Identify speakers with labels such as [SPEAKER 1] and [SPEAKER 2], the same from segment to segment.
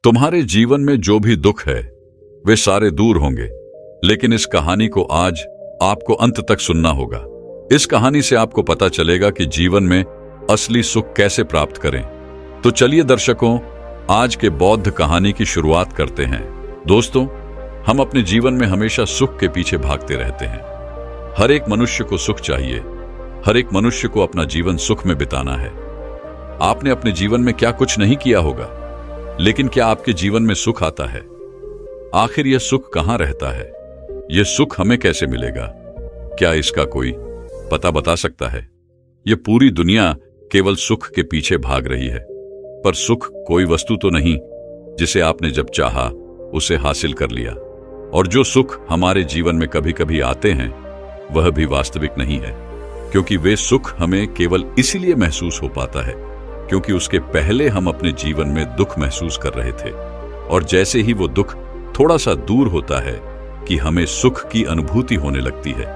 [SPEAKER 1] तुम्हारे जीवन में जो भी दुख है वे सारे दूर होंगे, लेकिन इस कहानी को आज आपको अंत तक सुनना होगा। इस कहानी से आपको पता चलेगा कि जीवन में असली सुख कैसे प्राप्त करें। तो चलिए दर्शकों, आज के बौद्ध कहानी की शुरुआत करते हैं। दोस्तों, हम अपने जीवन में हमेशा सुख के पीछे भागते रहते हैं। हर एक मनुष्य को सुख चाहिए। हर एक मनुष्य को अपना जीवन सुख में बिताना है। आपने अपने जीवन में क्या कुछ नहीं किया होगा, लेकिन क्या आपके जीवन में सुख आता है? आखिर यह सुख कहां रहता है? यह सुख हमें कैसे मिलेगा? क्या इसका कोई पता बता सकता है? यह पूरी दुनिया केवल सुख के पीछे भाग रही है, पर सुख कोई वस्तु तो नहीं जिसे आपने जब चाहा उसे हासिल कर लिया। और जो सुख हमारे जीवन में कभी कभी आते हैं वह भी वास्तविक नहीं है, क्योंकि वे सुख हमें केवल इसीलिए महसूस हो पाता है क्योंकि उसके पहले हम अपने जीवन में दुख महसूस कर रहे थे। और जैसे ही वो दुख थोड़ा सा दूर होता है कि हमें सुख की अनुभूति होने लगती है।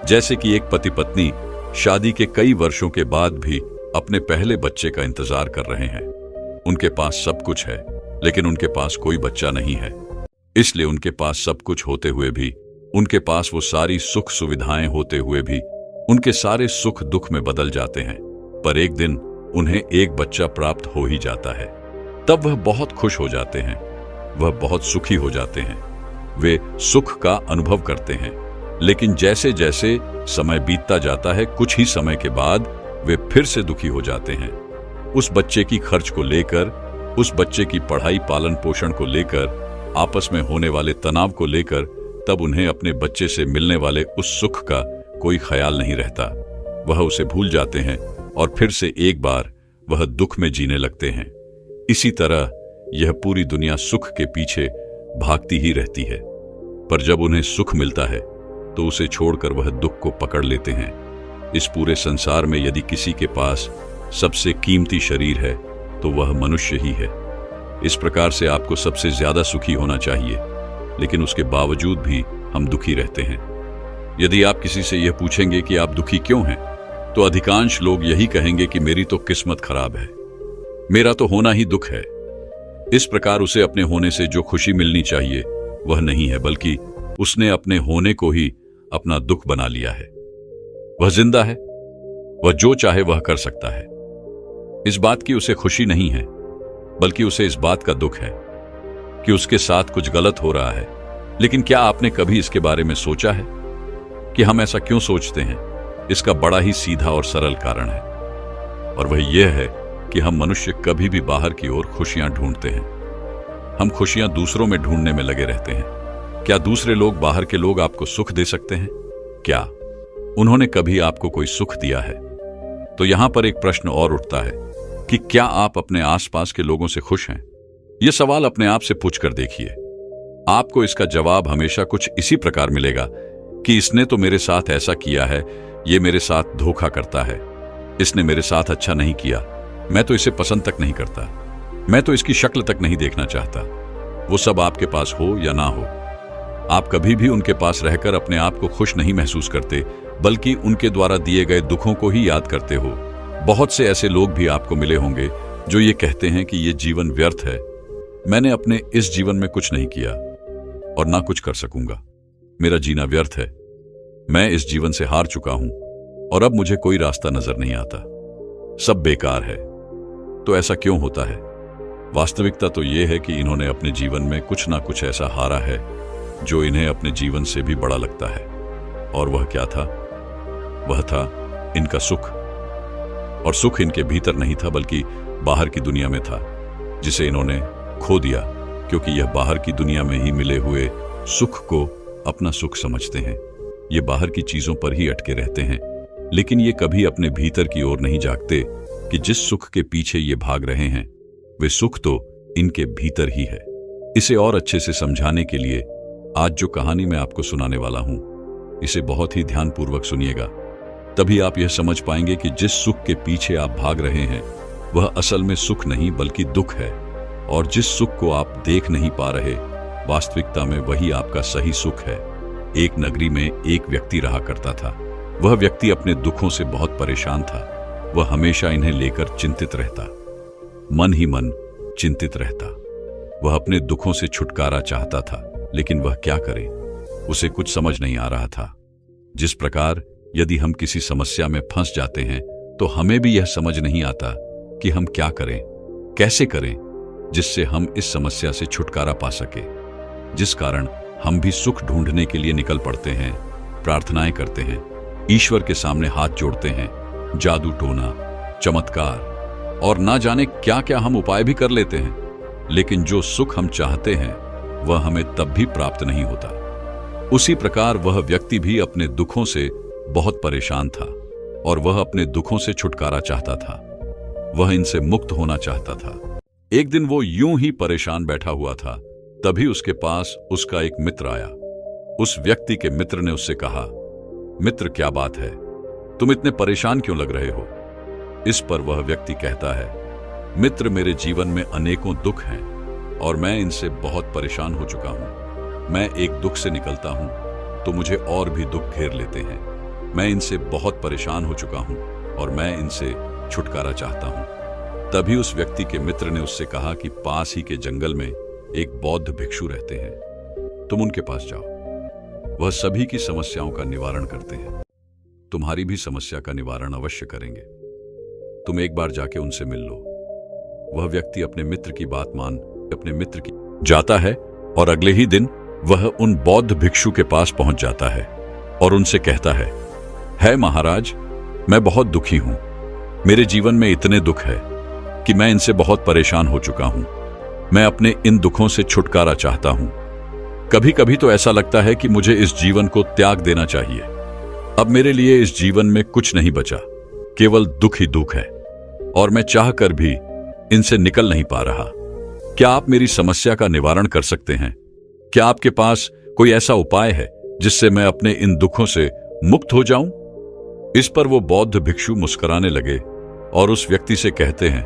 [SPEAKER 1] जैसे कि एक पति पत्नी शादी के कई वर्षों के बाद भी अपने पहले बच्चे का इंतजार कर रहे हैं। उनके पास सब कुछ है, लेकिन उनके पास कोई बच्चा नहीं है। इसलिए उनके पास सब कुछ होते हुए भी, उनके पास वो सारी सुख सुविधाएं होते हुए भी, उनके सारे सुख दुख में बदल जाते हैं। पर एक दिन उन्हें एक बच्चा प्राप्त हो ही जाता है। तब वह बहुत खुश हो जाते हैं, वह बहुत सुखी हो जाते हैं, वे सुख का अनुभव करते हैं। लेकिन जैसे जैसे समय बीतता जाता है, कुछ ही समय के बाद वे फिर से दुखी हो जाते हैं। उस बच्चे की खर्च को लेकर, उस बच्चे की पढ़ाई पालन पोषण को लेकर, आपस में होने वाले तनाव को लेकर, तब उन्हें अपने बच्चे से मिलने वाले उस सुख का कोई ख्याल नहीं रहता। वह उसे भूल जाते हैं और फिर से एक बार वह दुख में जीने लगते हैं। इसी तरह यह पूरी दुनिया सुख के पीछे भागती ही रहती है। पर जब उन्हें सुख मिलता है तो उसे छोड़कर वह दुख को पकड़ लेते हैं। इस पूरे संसार में यदि किसी के पास सबसे कीमती शरीर है तो वह मनुष्य ही है। इस प्रकार से आपको सबसे ज्यादा सुखी होना चाहिए, लेकिन उसके बावजूद भी हम दुखी रहते हैं। यदि आप किसी से यह पूछेंगे कि आप दुखी क्यों हैं, तो अधिकांश लोग यही कहेंगे कि मेरी तो किस्मत खराब है, मेरा तो होना ही दुख है। इस प्रकार उसे अपने होने से जो खुशी मिलनी चाहिए वह नहीं है, बल्कि उसने अपने होने को ही अपना दुख बना लिया है। वह जिंदा है, वह जो चाहे वह कर सकता है। इस बात की उसे खुशी नहीं है, बल्कि उसे इस बात का दुख है कि उसके साथ कुछ गलत हो रहा है। लेकिन क्या आपने कभी इसके बारे में सोचा है कि हम ऐसा क्यों सोचते हैं? इसका बड़ा ही सीधा और सरल कारण है, और वह यह है कि हम मनुष्य कभी भी बाहर की ओर खुशियां ढूंढते हैं। हम खुशियां दूसरों में ढूंढने में लगे रहते हैं। क्या दूसरे लोग, बाहर के लोग आपको सुख दे सकते हैं? क्या उन्होंने कभी आपको कोई सुख दिया है? तो यहां पर एक प्रश्न और उठता है कि क्या आप अपने आसपास के लोगों से खुश हैं? यह सवाल अपने आप से पूछकर देखिए। आपको इसका जवाब हमेशा कुछ इसी प्रकार मिलेगा कि इसने तो मेरे साथ ऐसा किया है, ये मेरे साथ धोखा करता है, इसने मेरे साथ अच्छा नहीं किया, मैं तो इसे पसंद तक नहीं करता, मैं तो इसकी शक्ल तक नहीं देखना चाहता। वो सब आपके पास हो या ना हो, आप कभी भी उनके पास रहकर अपने आप को खुश नहीं महसूस करते, बल्कि उनके द्वारा दिए गए दुखों को ही याद करते हो। बहुत से ऐसे लोग भी आपको मिले होंगे जो ये कहते हैं कि ये जीवन व्यर्थ है, मैंने अपने इस जीवन में कुछ नहीं किया और ना कुछ कर सकूंगा, मेरा जीना व्यर्थ है, मैं इस जीवन से हार चुका हूं और अब मुझे कोई रास्ता नजर नहीं आता, सब बेकार है। तो ऐसा क्यों होता है? वास्तविकता तो यह है कि इन्होंने अपने जीवन में कुछ ना कुछ ऐसा हारा है जो इन्हें अपने जीवन से भी बड़ा लगता है। और वह क्या था? वह था इनका सुख। और सुख इनके भीतर नहीं था, बल्कि बाहर की दुनिया में था, जिसे इन्होंने खो दिया, क्योंकि यह बाहर की दुनिया में ही मिले हुए सुख को अपना सुख समझते हैं। ये बाहर की चीजों पर ही अटके रहते हैं, लेकिन ये कभी अपने भीतर की ओर नहीं जागते कि जिस सुख के पीछे ये भाग रहे हैं वे सुख तो इनके भीतर ही है। इसे और अच्छे से समझाने के लिए आज जो कहानी मैं आपको सुनाने वाला हूं, इसे बहुत ही ध्यानपूर्वक सुनिएगा, तभी आप यह समझ पाएंगे कि जिस सुख के पीछे आप भाग रहे हैं वह असल में सुख नहीं बल्कि दुख है। और जिस सुख को आप देख नहीं पा रहे, वास्तविकता में वही आपका सही सुख है। एक नगरी में एक व्यक्ति रहा करता था। वह व्यक्ति अपने दुखों से बहुत परेशान था। वह हमेशा इन्हें लेकर चिंतित रहता, मन ही मन चिंतित रहता। वह अपने दुखों से छुटकारा चाहता था, लेकिन वह क्या करे? उसे कुछ समझ नहीं आ रहा था। जिस प्रकार यदि हम किसी समस्या में फंस जाते हैं तो हमें भी यह समझ नहीं आता कि हम क्या करें, कैसे करें, जिससे हम इस समस्या से छुटकारा पा सके। जिस कारण हम भी सुख ढूंढने के लिए निकल पड़ते हैं, प्रार्थनाएं करते हैं, ईश्वर के सामने हाथ जोड़ते हैं, जादू टोना, चमत्कार और ना जाने क्या क्या हम उपाय भी कर लेते हैं, लेकिन जो सुख हम चाहते हैं वह हमें तब भी प्राप्त नहीं होता। उसी प्रकार वह व्यक्ति भी अपने दुखों से बहुत परेशान था और वह अपने दुखों से छुटकारा चाहता था। वह इनसे मुक्त होना चाहता था। एक दिन वो यूं ही परेशान बैठा हुआ था, तभी उसके पास उसका एक मित्र आया। उस व्यक्ति के मित्र ने उससे कहा, मित्र क्या बात है, तुम इतने परेशान क्यों लग रहे हो? इस पर वह व्यक्ति कहता है, मित्र मेरे जीवन में अनेकों दुख हैं और मैं इनसे बहुत परेशान हो चुका हूं। मैं एक दुख से निकलता हूं तो मुझे और भी दुख घेर लेते हैं। मैं इनसे बहुत परेशान हो चुका हूं और मैं इनसे छुटकारा चाहता हूं। तभी उस व्यक्ति के मित्र ने उससे कहा कि पास ही के जंगल में एक बौद्ध भिक्षु रहते हैं, तुम उनके पास जाओ। वह सभी की समस्याओं का निवारण करते हैं। तुम्हारी भी समस्या का निवारण अवश्य करेंगे। तुम एक बार जाके उनसे मिल लो। वह व्यक्ति अपने मित्र की बात मान अपने मित्र की जाता है और अगले ही दिन वह उन बौद्ध भिक्षु के पास पहुंच जाता है और उनसे कहता है महाराज, मैं बहुत दुखी हूं। मेरे जीवन में इतने दुख है कि मैं इनसे बहुत परेशान हो चुका हूं। मैं अपने इन दुखों से छुटकारा चाहता हूं। कभी कभी तो ऐसा लगता है कि मुझे इस जीवन को त्याग देना चाहिए। अब मेरे लिए इस जीवन में कुछ नहीं बचा, केवल दुख ही दुख है और मैं चाहकर भी इनसे निकल नहीं पा रहा। क्या आप मेरी समस्या का निवारण कर सकते हैं? क्या आपके पास कोई ऐसा उपाय है जिससे मैं अपने इन दुखों से मुक्त हो जाऊं? इस पर वो बौद्ध भिक्षु मुस्कुराने लगे और उस व्यक्ति से कहते हैं,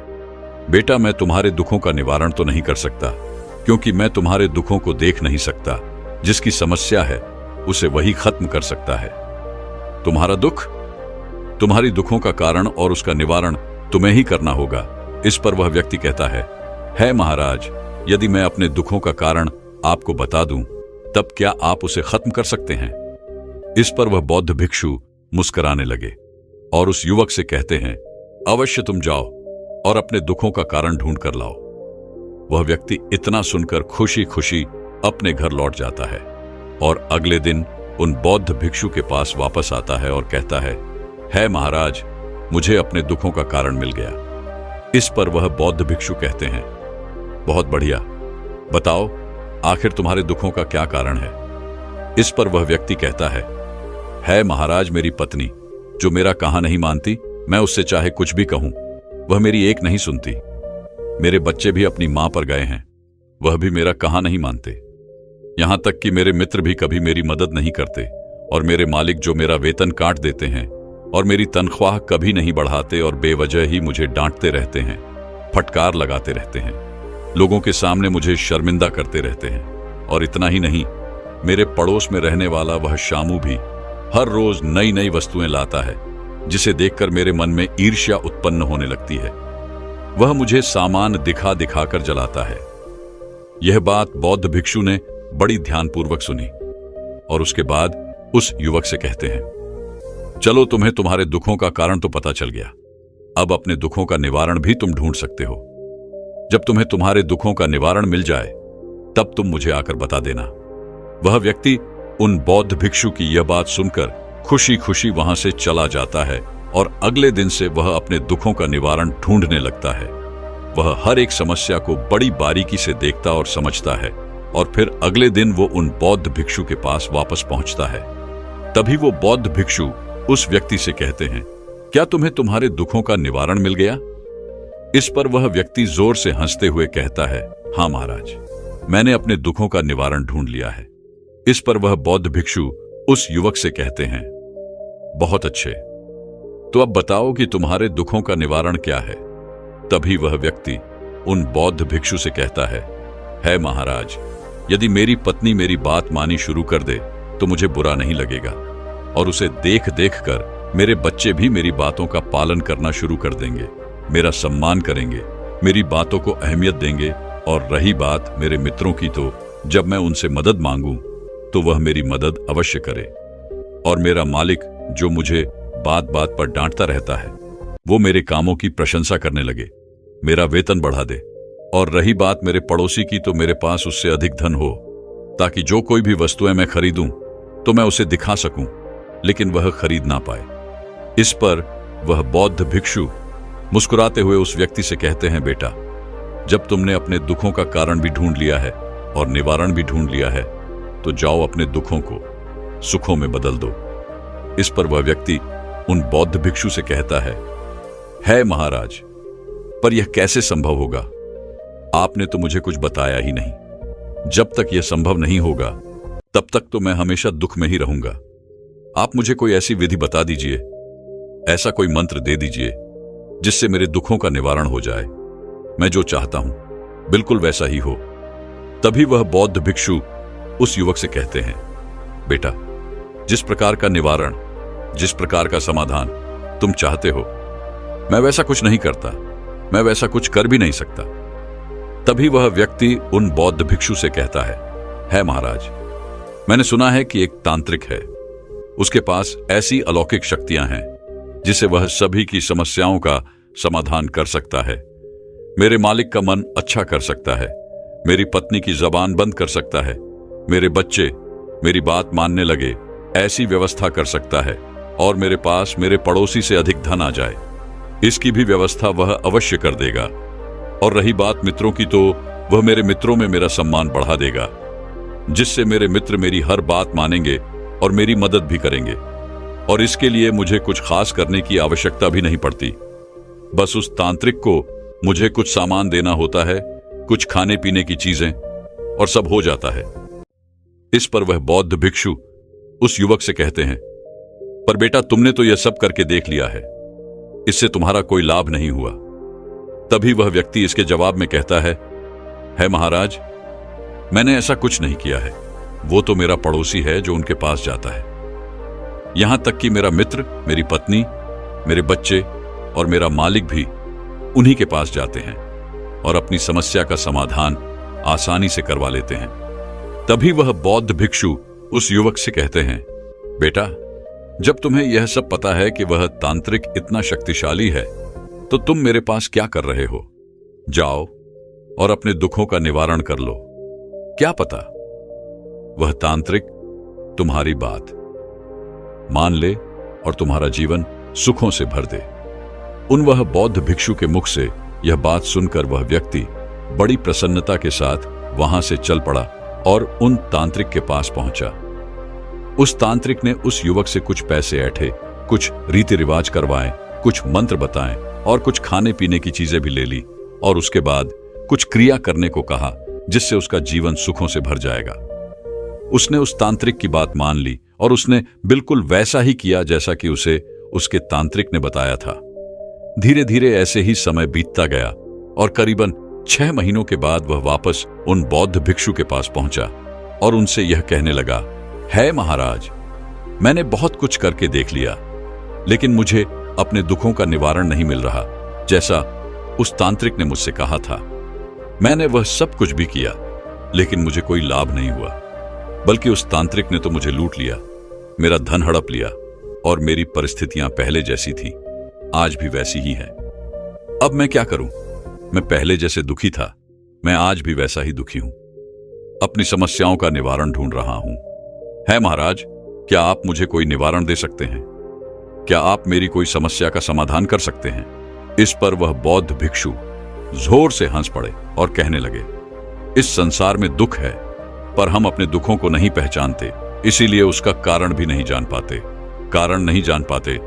[SPEAKER 1] बेटा, मैं तुम्हारे दुखों का निवारण तो नहीं कर सकता, क्योंकि मैं तुम्हारे दुखों को देख नहीं सकता। जिसकी समस्या है उसे वही खत्म कर सकता है। तुम्हारा दुख, तुम्हारी दुखों का कारण और उसका निवारण तुम्हें ही करना होगा। इस पर वह व्यक्ति कहता है महाराज, यदि मैं अपने दुखों का कारण आपको बता दूं, तब क्या आप उसे खत्म कर सकते हैं? इस पर वह बौद्ध भिक्षु मुस्कुराने लगे और उस युवक से कहते हैं, अवश्य तुम जाओ और अपने दुखों का कारण ढूंढ कर लाओ। वह व्यक्ति इतना सुनकर खुशी खुशी अपने घर लौट जाता है और अगले दिन उन बौद्ध भिक्षु के पास वापस आता है और कहता है महाराज, मुझे अपने दुखों का कारण मिल गया। इस पर वह बौद्ध भिक्षु कहते हैं, बहुत बढ़िया, बताओ आखिर तुम्हारे दुखों का क्या कारण है? इस पर वह व्यक्ति कहता है महाराज, मेरी पत्नी जो मेरा कहा नहीं मानती। मैं उससे चाहे कुछ भी कहूं वह मेरी एक नहीं सुनती। मेरे बच्चे भी अपनी मां पर गए हैं, वह भी मेरा कहा नहीं मानते। यहां तक कि मेरे मित्र भी कभी मेरी मदद नहीं करते और मेरे मालिक जो मेरा वेतन काट देते हैं और मेरी तनख्वाह कभी नहीं बढ़ाते और बेवजह ही मुझे डांटते रहते हैं, फटकार लगाते रहते हैं, लोगों के सामने मुझे शर्मिंदा करते रहते हैं। और इतना ही नहीं, मेरे पड़ोस में रहने वाला वह शामू भी हर रोज नई नई वस्तुएं लाता है, जिसे देखकर मेरे मन में ईर्ष्या उत्पन्न होने लगती है। वह मुझे सामान दिखा दिखा कर जलाता है। यह बात बौद्ध भिक्षु ने बड़ी ध्यानपूर्वक सुनी और उसके बाद उस युवक से कहते हैं, चलो, तुम्हें तुम्हारे दुखों का कारण तो पता चल गया, अब अपने दुखों का निवारण भी तुम ढूंढ सकते हो। जब तुम्हें तुम्हारे दुखों का निवारण मिल जाए तब तुम मुझे आकर बता देना। वह व्यक्ति उन बौद्ध भिक्षु की यह बात सुनकर खुशी खुशी वहां से चला जाता है और अगले दिन से वह अपने दुखों का निवारण ढूंढने लगता है। वह हर एक समस्या को बड़ी बारीकी से देखता और समझता है और फिर अगले दिन वो उन बौद्ध भिक्षु के पास वापस पहुंचता है। तभी वो बौद्ध भिक्षु उस व्यक्ति से कहते हैं, क्या तुम्हें तुम्हारे दुखों का निवारण मिल गया? इस पर वह व्यक्ति जोर से हंसते हुए कहता है, हाँ महाराज, मैंने अपने दुखों का निवारण ढूंढ लिया है। इस पर वह बौद्ध भिक्षु उस युवक से कहते हैं, बहुत अच्छे, तो अब बताओ कि तुम्हारे दुखों का निवारण क्या है? तभी वह व्यक्ति उन बौद्ध भिक्षु से कहता है महाराज, यदि मेरी पत्नी मेरी बात मानी शुरू कर दे तो मुझे बुरा नहीं लगेगा और उसे देख देख कर मेरे बच्चे भी मेरी बातों का पालन करना शुरू कर देंगे, मेरा सम्मान करेंगे, मेरी बातों को अहमियत देंगे और रही बात मेरे मित्रों की, तो जब मैं उनसे मदद मांगूं तो वह मेरी मदद अवश्य करे। और मेरा मालिक जो मुझे बात बात पर डांटता रहता है, वो मेरे कामों की प्रशंसा करने लगे, मेरा वेतन बढ़ा दे। और रही बात मेरे पड़ोसी की, तो मेरे पास उससे अधिक धन हो, ताकि जो कोई भी वस्तुएं मैं खरीदूं तो मैं उसे दिखा सकूं, लेकिन वह खरीद ना पाए। इस पर वह बौद्ध भिक्षु मुस्कुराते हुए उस व्यक्ति से कहते हैं, बेटा, जब तुमने अपने दुखों का कारण भी ढूंढ लिया है और निवारण भी ढूंढ लिया है, तो जाओ अपने दुखों को सुखों में बदल दो। इस पर वह व्यक्ति उन बौद्ध भिक्षु से कहता है महाराज, पर यह कैसे संभव होगा? आपने तो मुझे कुछ बताया ही नहीं। जब तक यह संभव नहीं होगा तब तक तो मैं हमेशा दुख में ही रहूंगा। आप मुझे कोई ऐसी विधि बता दीजिए, ऐसा कोई मंत्र दे दीजिए जिससे मेरे दुखों का निवारण हो जाए। मैं जो चाहता हूं बिल्कुल वैसा ही हो। तभी वह बौद्ध भिक्षु उस युवक से कहते हैं, बेटा, जिस प्रकार का निवारण, जिस प्रकार का समाधान तुम चाहते हो, मैं वैसा कुछ नहीं करता, मैं वैसा कुछ कर भी नहीं सकता। तभी वह व्यक्ति उन बौद्ध भिक्षु से कहता है महाराज, मैंने सुना है कि एक तांत्रिक है, उसके पास ऐसी अलौकिक शक्तियां हैं जिसे वह सभी की समस्याओं का समाधान कर सकता है। मेरे मालिक का मन अच्छा कर सकता है, मेरी पत्नी की जबान बंद कर सकता है, मेरे बच्चे मेरी बात मानने लगे ऐसी व्यवस्था कर सकता है, और मेरे पास मेरे पड़ोसी से अधिक धन आ जाए, इसकी भी व्यवस्था वह अवश्य कर देगा। और रही बात मित्रों की, तो वह मेरे मित्रों में मेरा सम्मान बढ़ा देगा, जिससे मेरे मित्र मेरी हर बात मानेंगे और मेरी मदद भी करेंगे। और इसके लिए मुझे कुछ खास करने की आवश्यकता भी नहीं पड़ती। बस उस तांत्रिक को मुझे कुछ सामान देना होता है, कुछ खाने पीने की चीजें, और सब हो जाता है। इस पर वह बौद्ध भिक्षु उस युवक से कहते हैं, पर बेटा, तुमने तो यह सब करके देख लिया है, इससे तुम्हारा कोई लाभ नहीं हुआ। तभी वह व्यक्ति इसके जवाब में कहता है महाराज, मैंने ऐसा कुछ नहीं किया है, वो तो मेरा पड़ोसी है जो उनके पास जाता है। यहां तक कि मेरा मित्र, मेरी पत्नी, मेरे बच्चे और मेरा मालिक भी उन्हीं के पास जाते हैं और अपनी समस्या का समाधान आसानी से करवा लेते हैं। तभी वह बौद्ध भिक्षु उस युवक से कहते हैं, बेटा, जब तुम्हें यह सब पता है कि वह तांत्रिक इतना शक्तिशाली है, तो तुम मेरे पास क्या कर रहे हो? जाओ और अपने दुखों का निवारण कर लो। क्या पता वह तांत्रिक तुम्हारी बात मान ले और तुम्हारा जीवन सुखों से भर दे। वह बौद्ध भिक्षु के मुख से यह बात सुनकर वह व्यक्ति बड़ी प्रसन्नता के साथ वहां से चल पड़ा और उन तांत्रिक के पास पहुंचा। उस तांत्रिक ने उस युवक से कुछ पैसे ऐंठे, कुछ रीति रिवाज करवाए, कुछ मंत्र बताएं और कुछ खाने पीने की चीजें भी ले ली, और उसके बाद कुछ क्रिया करने को कहा जिससे उसका जीवन सुखों से भर जाएगा। उसने उस तांत्रिक की बात मान ली और उसने बिल्कुल वैसा ही किया जैसा कि उसे उसके तांत्रिक ने बताया था। धीरे धीरे ऐसे ही समय बीतता गया और करीबन 6 महीनों के बाद वह वापस उन बौद्ध भिक्षु के पास पहुंचा और उनसे यह कहने लगा, है महाराज, मैंने बहुत कुछ करके देख लिया, लेकिन मुझे अपने दुखों का निवारण नहीं मिल रहा जैसा उस तांत्रिक ने मुझसे कहा था। मैंने वह सब कुछ भी किया, लेकिन मुझे कोई लाभ नहीं हुआ, बल्कि उस तांत्रिक ने तो मुझे लूट लिया, मेरा धन हड़प लिया और मेरी परिस्थितियां पहले जैसी थी आज भी वैसी ही है। अब मैं क्या करूं? मैं पहले जैसे दुखी था, मैं आज भी वैसा ही दुखी हूं। अपनी समस्याओं का निवारण ढूंढ रहा हूं। है महाराज, क्या आप मुझे कोई निवारण दे सकते हैं? क्या आप मेरी कोई समस्या का समाधान कर सकते हैं? इस पर वह बौद्ध भिक्षु जोर से हंस पड़े और कहने लगे, इस संसार में दुख है, पर हम अपने दुखों को नहीं पहचानते, इसीलिए उसका कारण भी नहीं जान पाते। कारण नहीं जान पाते,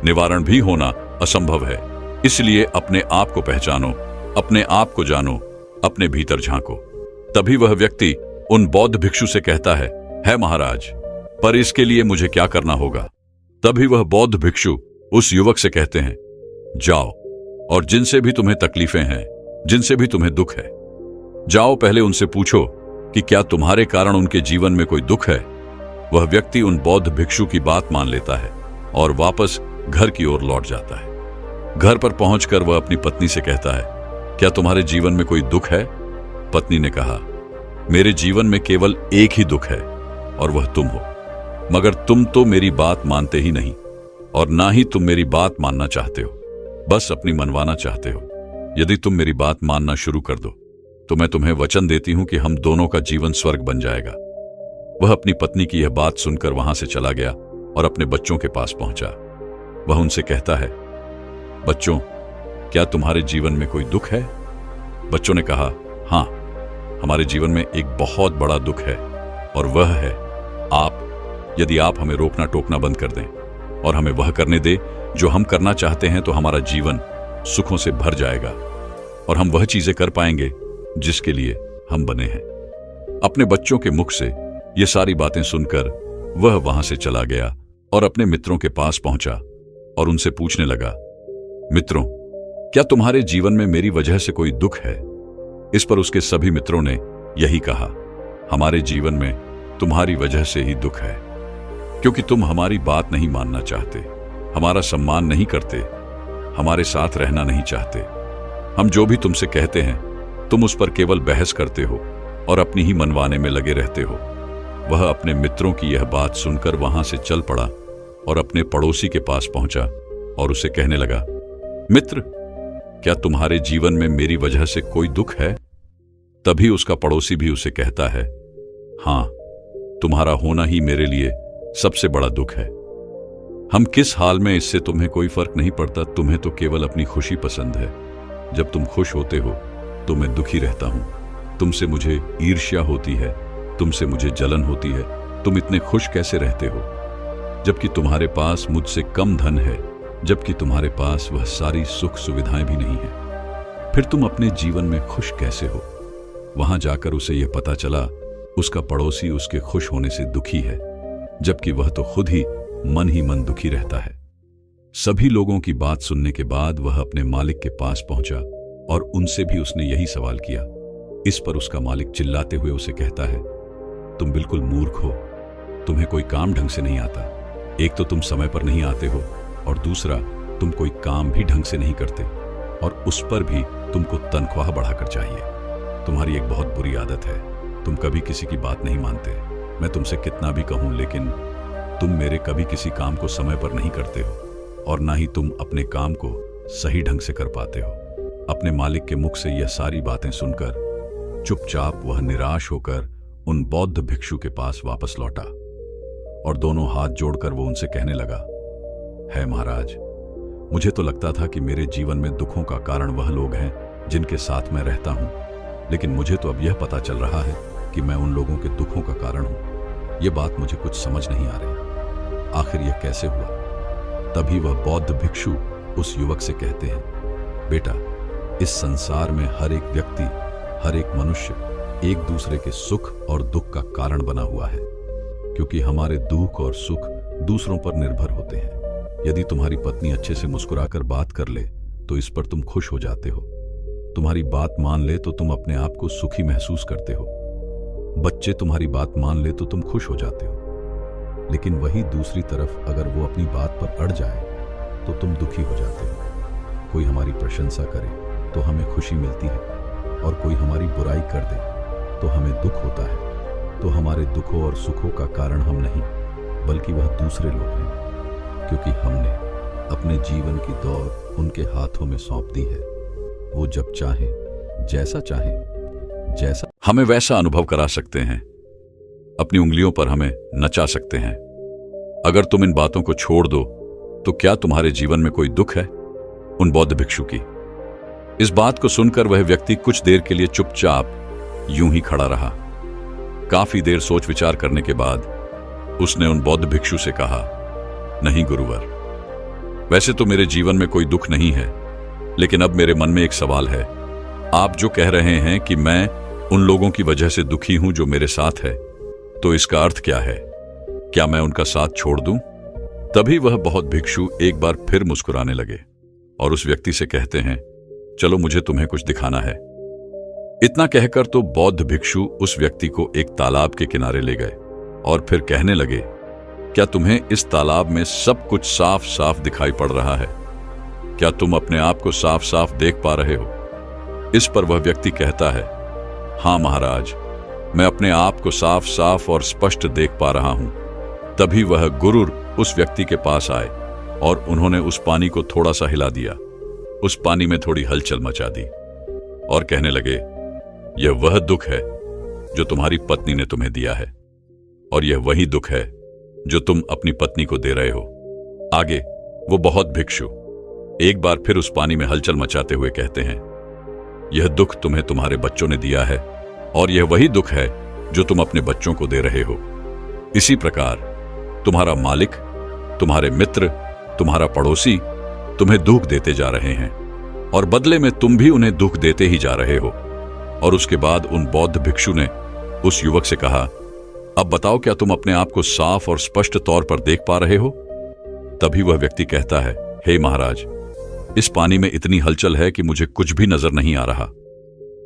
[SPEAKER 1] निवारण भी होना असंभव है। इसलिए अपने आप को पहचानो, अपने आप को जानो, अपने भीतर झांको। तभी वह व्यक्ति उन बौद्ध भिक्षु से कहता है महाराज, पर इसके लिए मुझे क्या करना होगा? तभी वह बौद्ध भिक्षु उस युवक से कहते हैं, जाओ और जिनसे भी तुम्हें तकलीफें हैं, जिनसे भी तुम्हें दुख है, जाओ पहले उनसे पूछो कि क्या तुम्हारे कारण उनके जीवन में कोई दुख है। वह व्यक्ति उन बौद्ध भिक्षु की बात मान लेता है और वापस घर की ओर लौट जाता है। घर पर पहुंचकर वह अपनी पत्नी से कहता है, क्या तुम्हारे जीवन में कोई दुख है? पत्नी ने कहा, मेरे जीवन में केवल एक ही दुख है और वह तुम हो, मगर तुम तो मेरी बात मानते ही नहीं और ना ही तुम मेरी बात मानना चाहते हो, बस अपनी मनवाना चाहते हो। यदि तुम मेरी बात मानना शुरू कर दो तो मैं तुम्हें वचन देती हूं कि हम दोनों का जीवन स्वर्ग बन जाएगा। वह अपनी पत्नी की यह बात सुनकर वहां से चला गया और अपने बच्चों के पास पहुंचा। वह उनसे कहता है, बच्चों, क्या तुम्हारे जीवन में कोई दुख है? बच्चों ने कहा, हां, हमारे जीवन में एक बहुत बड़ा दुख है और वह है आप। यदि आप हमें रोकना टोकना बंद कर दें और हमें वह करने दे जो हम करना चाहते हैं तो हमारा जीवन सुखों से भर जाएगा और हम वह चीजें कर पाएंगे जिसके लिए हम बने हैं। अपने बच्चों के मुख से ये सारी बातें सुनकर वह वहां से चला गया और अपने मित्रों के पास पहुंचा और उनसे पूछने लगा, मित्रों, क्या तुम्हारे जीवन में मेरी वजह से कोई दुख है? इस पर उसके सभी मित्रों ने यही कहा, हमारे जीवन में तुम्हारी वजह से ही दुख है, क्योंकि तुम हमारी बात नहीं मानना चाहते, हमारा सम्मान नहीं करते, हमारे साथ रहना नहीं चाहते। हम जो भी तुमसे कहते हैं तुम उस पर केवल बहस करते हो और अपनी ही मनवाने में लगे रहते हो। वह अपने मित्रों की यह बात सुनकर वहां से चल पड़ा और अपने पड़ोसी के पास पहुंचा और उसे कहने लगा, मित्र, क्या तुम्हारे जीवन में मेरी वजह से कोई दुख है? तभी उसका पड़ोसी भी उसे कहता है, हां, तुम्हारा होना ही मेरे लिए सबसे बड़ा दुख है। हम किस हाल में, इससे तुम्हें कोई फर्क नहीं पड़ता, तुम्हें तो केवल अपनी खुशी पसंद है। जब तुम खुश होते हो तो मैं दुखी रहता हूं, तुमसे मुझे ईर्ष्या होती है, तुमसे मुझे जलन होती है। तुम इतने खुश कैसे रहते हो जबकि तुम्हारे पास मुझसे कम धन है, जबकि तुम्हारे पास वह सारी सुख सुविधाएं भी नहीं है? फिर तुम अपने जीवन में खुश कैसे हो? वहां जाकर उसे यह पता चला उसका पड़ोसी उसके खुश होने से दुखी है, जबकि वह तो खुद ही मन दुखी रहता है। सभी लोगों की बात सुनने के बाद वह अपने मालिक के पास पहुंचा और उनसे भी उसने यही सवाल किया। इस पर उसका मालिक चिल्लाते हुए उसे कहता है, तुम बिल्कुल मूर्ख हो, तुम्हें कोई काम ढंग से नहीं आता। एक तो तुम समय पर नहीं आते हो और दूसरा तुम कोई काम भी ढंग से नहीं करते और उस पर भी तुमको तनख्वाह बढ़ाकर चाहिए। तुम्हारी एक बहुत बुरी आदत है, तुम कभी किसी की बात नहीं मानते। मैं तुमसे कितना भी कहूं लेकिन तुम मेरे कभी किसी काम को समय पर नहीं करते हो और ना ही तुम अपने काम को सही ढंग से कर पाते हो। अपने मालिक के मुख से यह सारी बातें सुनकर चुपचाप वह निराश होकर उन बौद्ध भिक्षु के पास वापस लौटा और दोनों हाथ जोड़कर वो उनसे कहने लगा, है महाराज, मुझे तो लगता था कि मेरे जीवन में दुखों का कारण वह लोग हैं जिनके साथ मैं रहता हूं, लेकिन मुझे तो अब यह पता चल रहा है कि मैं उन लोगों के दुखों का कारण हूं। यह बात मुझे कुछ समझ नहीं आ रही, आखिर यह कैसे हुआ? तभी वह बौद्ध भिक्षु उस युवक से कहते हैं, बेटा, इस संसार में हर एक व्यक्ति, हर एक मनुष्य एक दूसरे के सुख और दुख का कारण बना हुआ है, क्योंकि हमारे दुख और सुख दूसरों पर निर्भर होते हैं। यदि तुम्हारी पत्नी अच्छे से मुस्कुराकर बात कर ले तो इस पर तुम खुश हो जाते हो, तुम्हारी बात मान ले तो तुम अपने आप को सुखी महसूस करते हो, बच्चे तुम्हारी बात मान ले तो तुम खुश हो जाते हो। लेकिन वही दूसरी तरफ अगर वो अपनी बात पर अड़ जाए तो तुम दुखी हो जाते हो। कोई हमारी प्रशंसा करे तो हमें खुशी मिलती है और कोई हमारी बुराई कर दे तो हमें दुख होता है। तो हमारे दुखों और सुखों का कारण हम नहीं बल्कि वह दूसरे लोग हैं, क्योंकि हमने अपने जीवन की दौड़ उनके हाथों में सौंप दी है। वो जब चाहे, जैसा हमें वैसा अनुभव करा सकते हैं, अपनी उंगलियों पर हमें नचा सकते हैं। अगर तुम इन बातों को छोड़ दो तो क्या तुम्हारे जीवन में कोई दुख है? उन बौद्ध भिक्षु की इस बात को सुनकर वह व्यक्ति कुछ देर के लिए चुपचाप यूं ही खड़ा रहा। काफी देर सोच विचार करने के बाद उसने उन बौद्ध भिक्षु से कहा, नहीं गुरुवर, वैसे तो मेरे जीवन में कोई दुख नहीं है, लेकिन अब मेरे मन में एक सवाल है। आप जो कह रहे हैं कि मैं उन लोगों की वजह से दुखी हूं जो मेरे साथ है, तो इसका अर्थ क्या है? क्या मैं उनका साथ छोड़ दूं? तभी वह बौद्ध भिक्षु एक बार फिर मुस्कुराने लगे और उस व्यक्ति से कहते हैं, चलो मुझे तुम्हें कुछ दिखाना है। इतना कहकर तो बौद्ध भिक्षु उस व्यक्ति को एक तालाब के किनारे ले गए और फिर कहने लगे, क्या तुम्हें इस तालाब में सब कुछ साफ साफ दिखाई पड़ रहा है? क्या तुम अपने आप को साफ साफ देख पा रहे हो? इस पर वह व्यक्ति कहता है, हाँ महाराज, मैं अपने आप को साफ साफ और स्पष्ट देख पा रहा हूं। तभी वह गुरुर उस व्यक्ति के पास आए और उन्होंने उस पानी को थोड़ा सा हिला दिया। उस पानी में थोड़ी हलचल मचा दी और कहने लगे, यह वह दुख है जो तुम्हारी पत्नी ने तुम्हें दिया है, और यह वही दुख है जो तुम अपनी पत्नी को दे रहे हो। आगे वो बहुत भिक्षु एक बार फिर उस पानी में हलचल मचाते हुए कहते हैं, यह दुख तुम्हें तुम्हारे बच्चों ने दिया है, और यह वही दुख है जो तुम अपने बच्चों को दे रहे हो। इसी प्रकार तुम्हारा मालिक, तुम्हारे मित्र, तुम्हारा पड़ोसी तुम्हें दुख देते जा रहे हैं, और बदले में तुम भी उन्हें दुख देते ही जा रहे हो। और उसके बाद उन बौद्ध भिक्षु ने उस युवक से कहा, अब बताओ, क्या तुम अपने आप को साफ और स्पष्ट तौर पर देख पा रहे हो? तभी वह व्यक्ति कहता है, हे महाराज, इस पानी में इतनी हलचल है कि मुझे कुछ भी नजर नहीं आ रहा।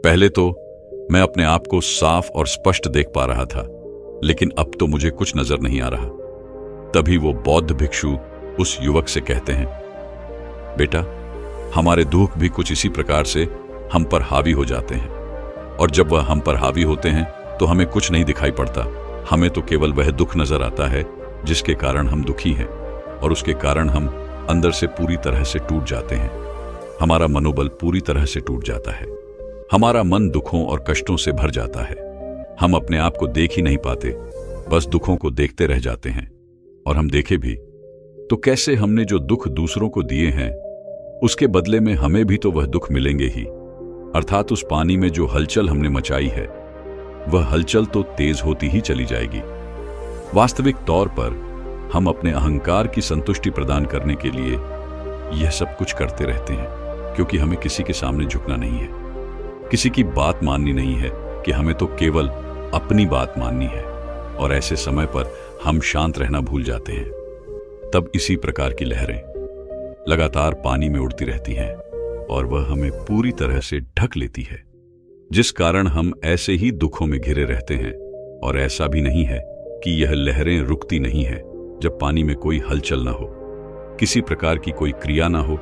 [SPEAKER 1] पहले तो मैं अपने आप को साफ और स्पष्ट देख पा रहा था, लेकिन अब तो मुझे कुछ नजर नहीं आ रहा। तभी वो बौद्ध भिक्षु उस युवक से कहते हैं, बेटा, हमारे दुख भी कुछ इसी प्रकार से हम पर हावी हो जाते हैं, और जब वह हम पर हावी होते हैं तो हमें कुछ नहीं दिखाई पड़ता। हमें तो केवल वह दुख नजर आता है जिसके कारण हम दुखी हैं, और उसके कारण हम अंदर से पूरी तरह से टूट जाते हैं। हमारा मनोबल पूरी तरह से टूट जाता है। हमारा मन दुखों और कष्टों से भर जाता है। हम अपने आप को देख ही नहीं पाते, बस दुखों को देखते रह जाते हैं। और हम देखे भी तो कैसे हमने जो दुख दूसरों को दिए हैं, उसके बदले में हमें भी तो वह दुख मिलेंगे ही। अर्थात उस पानी में जो हलचल हमने मचाई है, वह हलचल तो तेज होती ही चली जाएगी। वास्तविक तौर पर हम अपने अहंकार की संतुष्टि प्रदान करने के लिए यह सब कुछ करते रहते हैं, क्योंकि हमें किसी के सामने झुकना नहीं है, किसी की बात माननी नहीं है, कि हमें तो केवल अपनी बात माननी है। और ऐसे समय पर हम शांत रहना भूल जाते हैं। तब इसी प्रकार की लहरें लगातार पानी में उड़ती रहती हैं, और वह हमें पूरी तरह से ढक लेती है, जिस कारण हम ऐसे ही दुखों में घिरे रहते हैं। और ऐसा भी नहीं है कि यह लहरें रुकती नहीं है। जब पानी में कोई हलचल ना हो, किसी प्रकार की कोई क्रिया ना हो,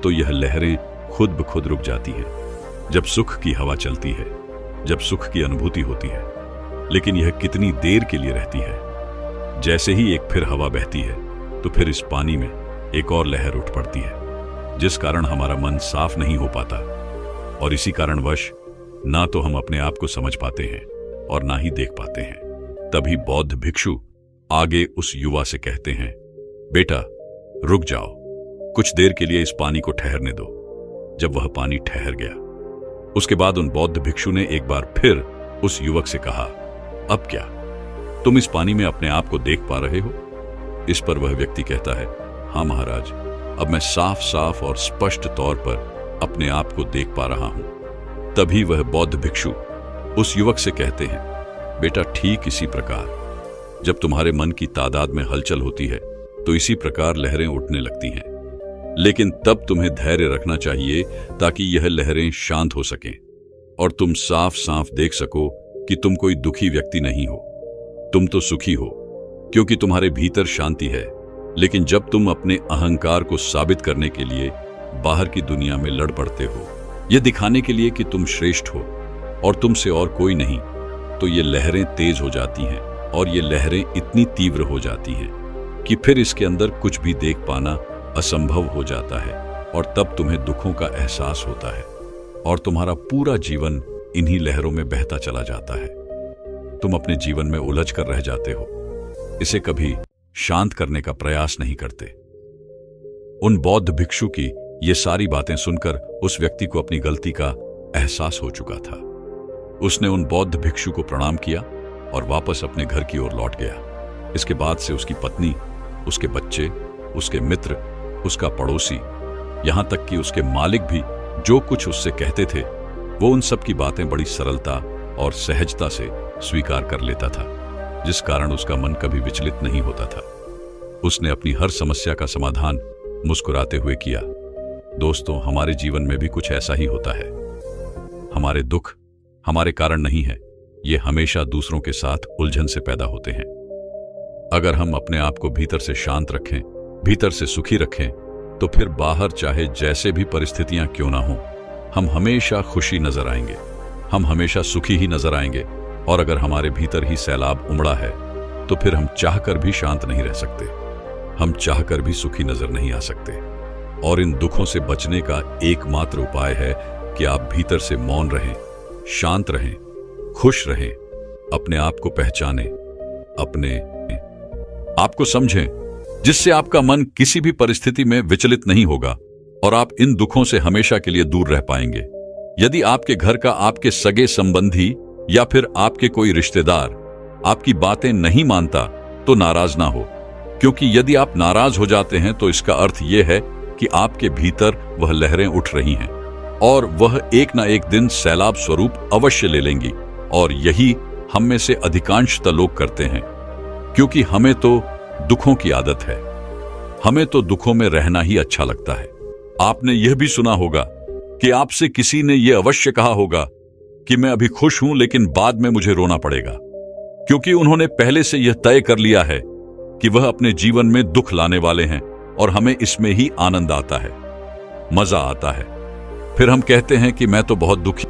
[SPEAKER 1] तो यह लहरें खुद ब खुद रुक जाती हैं। जब सुख की हवा चलती है, जब सुख की अनुभूति होती है, लेकिन यह कितनी देर के लिए रहती है। जैसे ही एक फिर हवा बहती है, तो फिर इस पानी में एक और लहर उठ पड़ती है, जिस कारण हमारा मन साफ नहीं हो पाता। और इसी कारणवश ना तो हम अपने आप को समझ पाते हैं और ना ही देख पाते हैं। तभी बौद्ध भिक्षु आगे उस युवा से कहते हैं, बेटा, रुक जाओ, कुछ देर के लिए इस पानी को ठहरने दो। जब वह पानी ठहर गया, उसके बाद उन बौद्ध भिक्षु ने एक बार फिर उस युवक से कहा, अब क्या तुम इस पानी में अपने आप को देख पा रहे हो? इस पर वह व्यक्ति कहता है, हाँ महाराज, अब मैं साफ साफ और स्पष्ट तौर पर अपने आप को देख पा रहा हूं। तभी वह बौद्ध भिक्षु उस युवक से कहते हैं, बेटा, ठीक इसी प्रकार जब तुम्हारे मन की तादाद में हलचल होती है, तो इसी प्रकार लहरें उठने लगती हैं। लेकिन तब तुम्हें धैर्य रखना चाहिए, ताकि यह लहरें शांत हो सकें और तुम साफ साफ देख सको कि तुम कोई दुखी व्यक्ति नहीं हो, तुम तो सुखी हो, क्योंकि तुम्हारे भीतर शांति है। लेकिन जब तुम अपने अहंकार को साबित करने के लिए बाहर की दुनिया में लड़ पड़ते हो, यह दिखाने के लिए कि तुम श्रेष्ठ हो और तुमसे और कोई नहीं, तो ये लहरें तेज हो जाती हैं, और ये लहरें इतनी तीव्र हो जाती हैं कि फिर इसके अंदर कुछ भी देख पाना असंभव हो जाता है। और तब तुम्हें दुखों का एहसास होता है, और तुम्हारा पूरा जीवन इन्हीं लहरों में बहता चला जाता है। तुम अपने जीवन में उलझ कर रह जाते हो, इसे कभी शांत करने का प्रयास नहीं करते। उन बौद्ध भिक्षु की ये सारी बातें सुनकर उस व्यक्ति को अपनी गलती का एहसास हो चुका था। उसने उन बौद्ध भिक्षु को प्रणाम किया और वापस अपने घर की ओर लौट गया। इसके बाद से उसकी पत्नी, उसके बच्चे, उसके मित्र, उसका पड़ोसी, यहां तक कि उसके मालिक भी जो कुछ उससे कहते थे, वो उन सब की बातें बड़ी सरलता और सहजता से स्वीकार कर लेता था, जिस कारण उसका मन कभी विचलित नहीं होता था। उसने अपनी हर समस्या का समाधान मुस्कुराते हुए किया। दोस्तों, हमारे जीवन में भी कुछ ऐसा ही होता है। हमारे दुख हमारे कारण नहीं है, ये हमेशा दूसरों के साथ उलझन से पैदा होते हैं। अगर हम अपने आप को भीतर से शांत रखें, भीतर से सुखी रखें, तो फिर बाहर चाहे जैसे भी परिस्थितियां क्यों ना हो, हम हमेशा खुशी नजर आएंगे। हम हमेशा सुखी ही नजर आएंगे, और अगर हमारे भीतर ही सैलाब उमड़ा है तो फिर हम चाहकर भी शांत नहीं रह सकते, हम चाहकर भी सुखी नजर नहीं आ सकते। और इन दुखों से बचने का एकमात्र उपाय है कि आप भीतर से मौन रहें, शांत रहें, खुश रहें, अपने आप को पहचानें, अपने आप को समझें, जिससे आपका मन किसी भी परिस्थिति में विचलित नहीं होगा और आप इन दुखों से हमेशा के लिए दूर रह पाएंगे। यदि आपके घर का आपके सगे संबंधी या फिर आपके कोई रिश्तेदार आपकी बातें नहीं मानता तो नाराज ना हो, क्योंकि यदि आप नाराज हो जाते हैं तो इसका अर्थ यह है कि आपके भीतर वह लहरें उठ रही हैं और वह एक ना एक दिन सैलाब स्वरूप अवश्य ले लेंगी। और यही हम में से अधिकांशतः लोग करते हैं, क्योंकि हमें तो दुखों की आदत है, हमें तो दुखों में रहना ही अच्छा लगता है। आपने यह भी सुना होगा कि आपसे किसी ने यह अवश्य कहा होगा कि मैं अभी खुश हूं लेकिन बाद में मुझे रोना पड़ेगा, क्योंकि उन्होंने पहले से यह तय कर लिया है कि वह अपने जीवन में दुख लाने वाले हैं और हमें इसमें ही आनंद आता है, मजा आता है। फिर हम कहते हैं कि मैं तो बहुत दुखी